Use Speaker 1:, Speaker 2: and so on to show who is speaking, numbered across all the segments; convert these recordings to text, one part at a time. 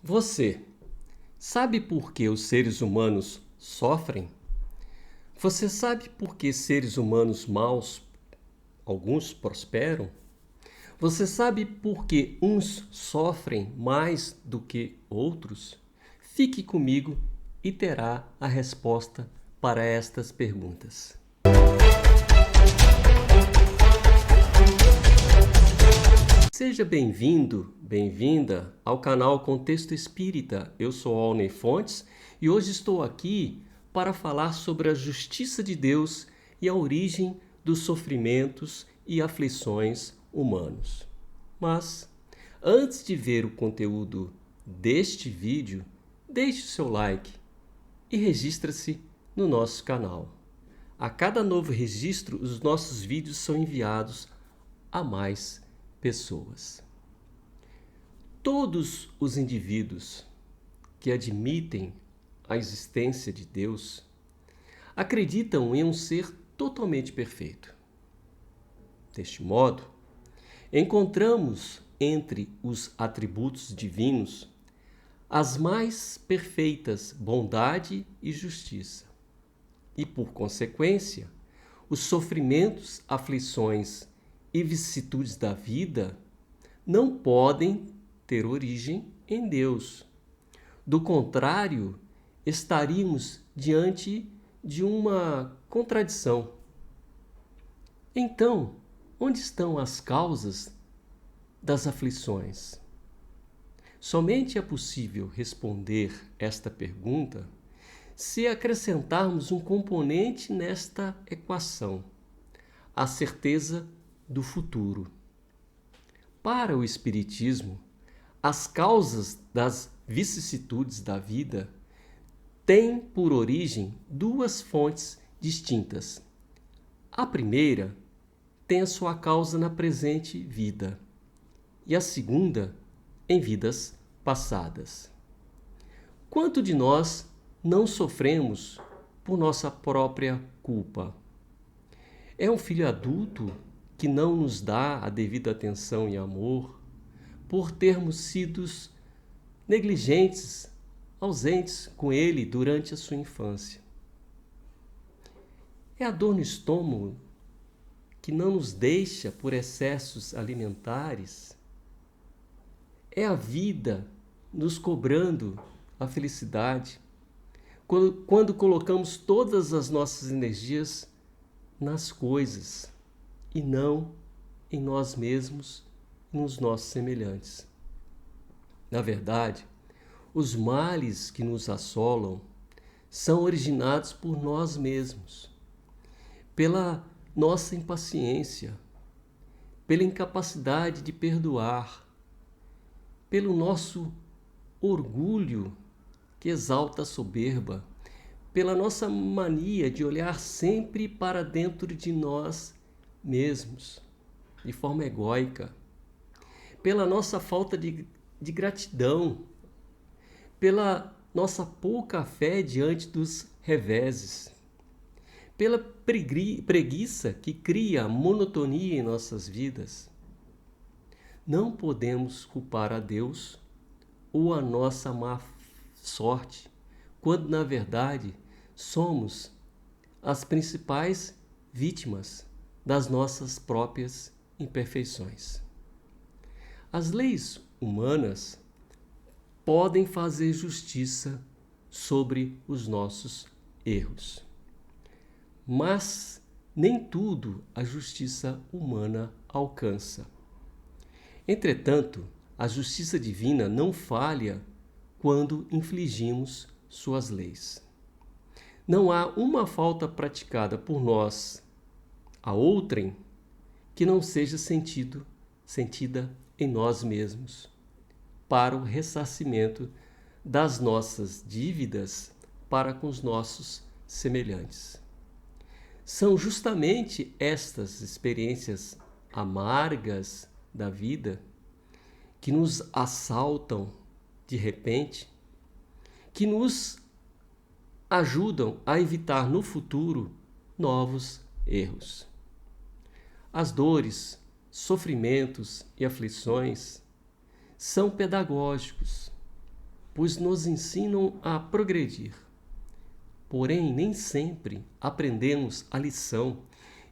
Speaker 1: Você sabe por que os seres humanos sofrem? Você sabe por que seres humanos maus, alguns prosperam? Você sabe por que uns sofrem mais do que outros? Fique comigo e terá a resposta para estas perguntas. Seja bem-vindo, bem-vinda ao canal Contexto Espírita. Eu sou Alney Fontes e hoje estou aqui para falar sobre a justiça de Deus e a origem dos sofrimentos e aflições humanos. Mas, antes de ver o conteúdo deste vídeo, deixe o seu like e registre-se no nosso canal. A cada novo registro, os nossos vídeos são enviados a mais pessoas. Todos os indivíduos que admitem a existência de Deus acreditam em um ser totalmente perfeito. Deste modo, encontramos entre os atributos divinos as mais perfeitas bondade e justiça. E, por consequência, os sofrimentos, aflições e vicissitudes da vida não podem ter origem em Deus. Do contrário, estaríamos diante de uma contradição. Então, onde estão as causas das aflições? Somente é possível responder esta pergunta se acrescentarmos um componente nesta equação: a certeza do futuro. Para o Espiritismo, as causas das vicissitudes da vida têm por origem duas fontes distintas. A primeira tem a sua causa na presente vida e a segunda em vidas passadas. Quanto de nós não sofremos por nossa própria culpa? É um filho adulto que não nos dá a devida atenção e amor por termos sido negligentes, ausentes com ele durante a sua infância. É a dor no estômago que não nos deixa por excessos alimentares. É a vida nos cobrando a felicidade quando colocamos todas as nossas energias nas coisas e não em nós mesmos e nos nossos semelhantes. Na verdade, os males que nos assolam são originados por nós mesmos, pela nossa impaciência, pela incapacidade de perdoar, pelo nosso orgulho que exalta a soberba, pela nossa mania de olhar sempre para dentro de nós mesmos, de forma egóica, pela nossa falta de gratidão, pela nossa pouca fé diante dos reveses, pela preguiça que cria monotonia em nossas vidas. Não podemos culpar a Deus ou a nossa má sorte, quando na verdade somos as principais vítimas das nossas próprias imperfeições. As leis humanas podem fazer justiça sobre os nossos erros, mas nem tudo a justiça humana alcança. Entretanto, a justiça divina não falha quando infligimos suas leis. Não há uma falta praticada por nós a outrem que não seja sentida em nós mesmos, para o ressarcimento das nossas dívidas para com os nossos semelhantes. São justamente estas experiências amargas da vida que nos assaltam de repente, que nos ajudam a evitar no futuro novos erros. As dores, sofrimentos e aflições são pedagógicos. pois nos ensinam a progredir. Porém, nem sempre aprendemos a lição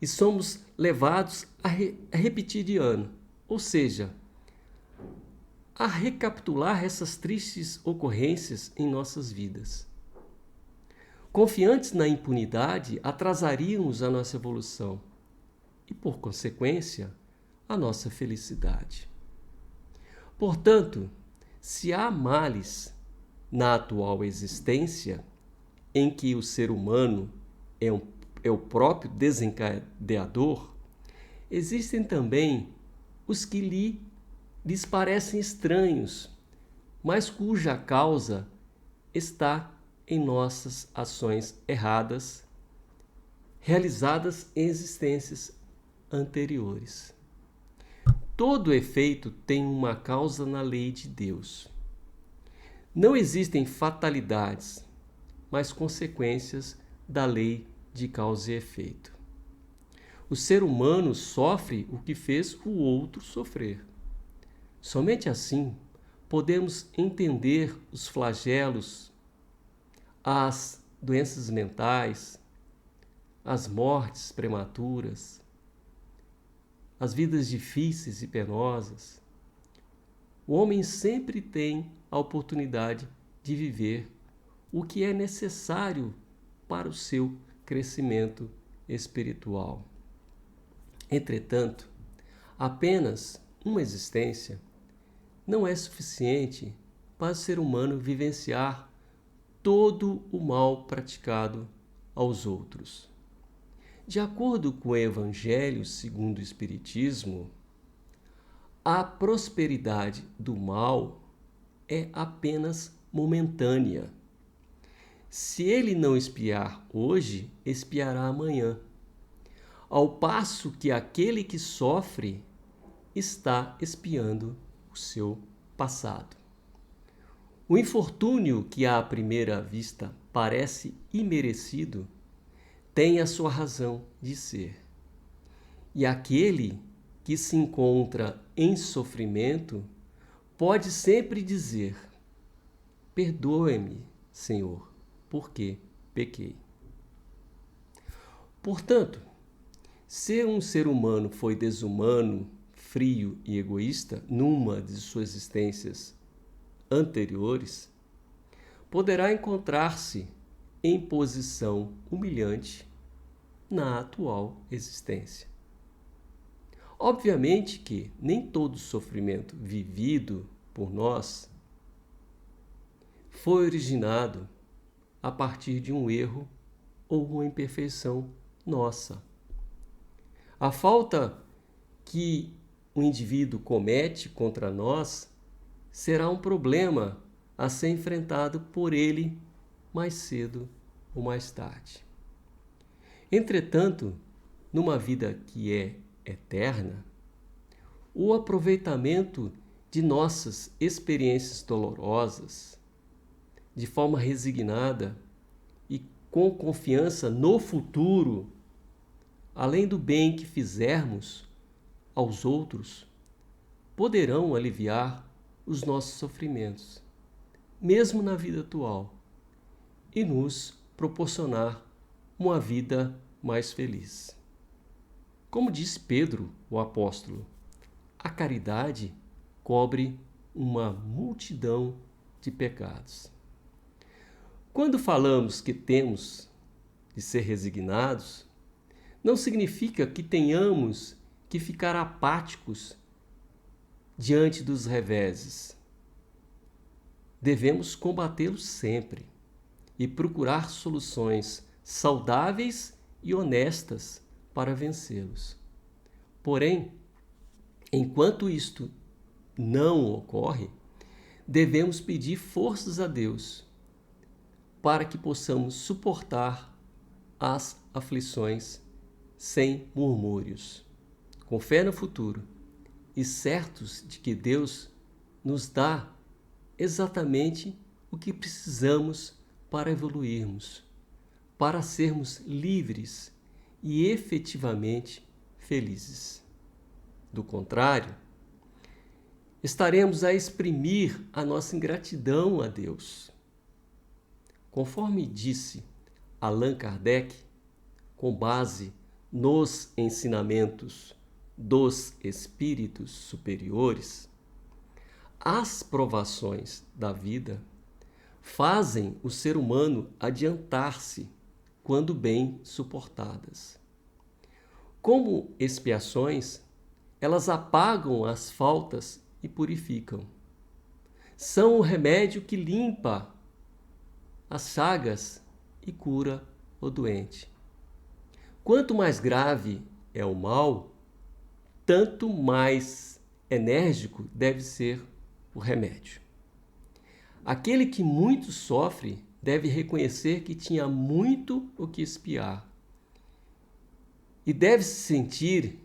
Speaker 1: e somos levados a repetir de ano, ou seja, a recapitular essas tristes ocorrências em nossas vidas. Confiantes na impunidade, atrasaríamos a nossa evolução e, por consequência, a nossa felicidade. Portanto, se há males na atual existência, em que o ser humano é o próprio desencadeador, existem também os que lhes parecem estranhos, mas cuja causa está em nossas ações erradas, realizadas em existências anteriores. Todo efeito tem uma causa na lei de Deus. Não existem fatalidades, mas consequências da lei de causa e efeito. O ser humano sofre o que fez o outro sofrer. Somente assim podemos entender os flagelos, as doenças mentais, as mortes prematuras, as vidas difíceis e penosas. O homem sempre tem a oportunidade de viver o que é necessário para o seu crescimento espiritual. Entretanto, apenas uma existência não é suficiente para o ser humano vivenciar todo o mal praticado aos outros. De acordo com o Evangelho segundo o Espiritismo, a prosperidade do mal é apenas momentânea. Se ele não espiar hoje, espiará amanhã, ao passo que aquele que sofre está espiando o seu passado. O infortúnio que à primeira vista parece imerecido tem a sua razão de ser. E aquele que se encontra em sofrimento pode sempre dizer: perdoe-me, Senhor, porque pequei. Portanto, se um ser humano foi desumano, frio e egoísta numa de suas existências anteriores, poderá encontrar-se em posição humilhante na atual existência. Obviamente que nem todo sofrimento vivido por nós foi originado a partir de um erro ou uma imperfeição nossa. A falta que o indivíduo comete contra nós será um problema a ser enfrentado por ele mais cedo ou mais tarde. Entretanto, numa vida que é eterna, o aproveitamento de nossas experiências dolorosas, de forma resignada e com confiança no futuro, além do bem que fizermos aos outros, poderão aliviar os nossos sofrimentos, mesmo na vida atual, e nos proporcionar uma vida mais feliz. Como disse Pedro, o apóstolo, a caridade cobre uma multidão de pecados. Quando falamos que temos de ser resignados, não significa que tenhamos que ficar apáticos diante dos reveses. Devemos combatê-los sempre e procurar soluções saudáveis e honestas para vencê-los. Porém, enquanto isto não ocorre, devemos pedir forças a Deus para que possamos suportar as aflições sem murmúrios, com fé no futuro e certos de que Deus nos dá exatamente o que precisamos para evoluirmos, para sermos livres e efetivamente felizes. Do contrário, estaremos a exprimir a nossa ingratidão a Deus. Conforme disse Allan Kardec, com base nos ensinamentos dos espíritos superiores, as provações da vida fazem o ser humano adiantar-se quando bem suportadas. Como expiações, elas apagam as faltas e purificam. São o remédio que limpa as chagas e cura o doente. Quanto mais grave é o mal, tanto mais enérgico deve ser o remédio. Aquele que muito sofre deve reconhecer que tinha muito o que expiar e deve se sentir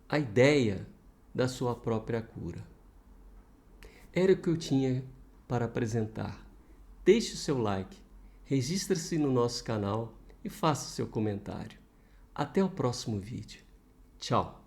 Speaker 1: a ideia da sua própria cura. Era o que eu tinha para apresentar. Deixe o seu like, registre-se no nosso canal e faça o seu comentário. Até o próximo vídeo. Tchau!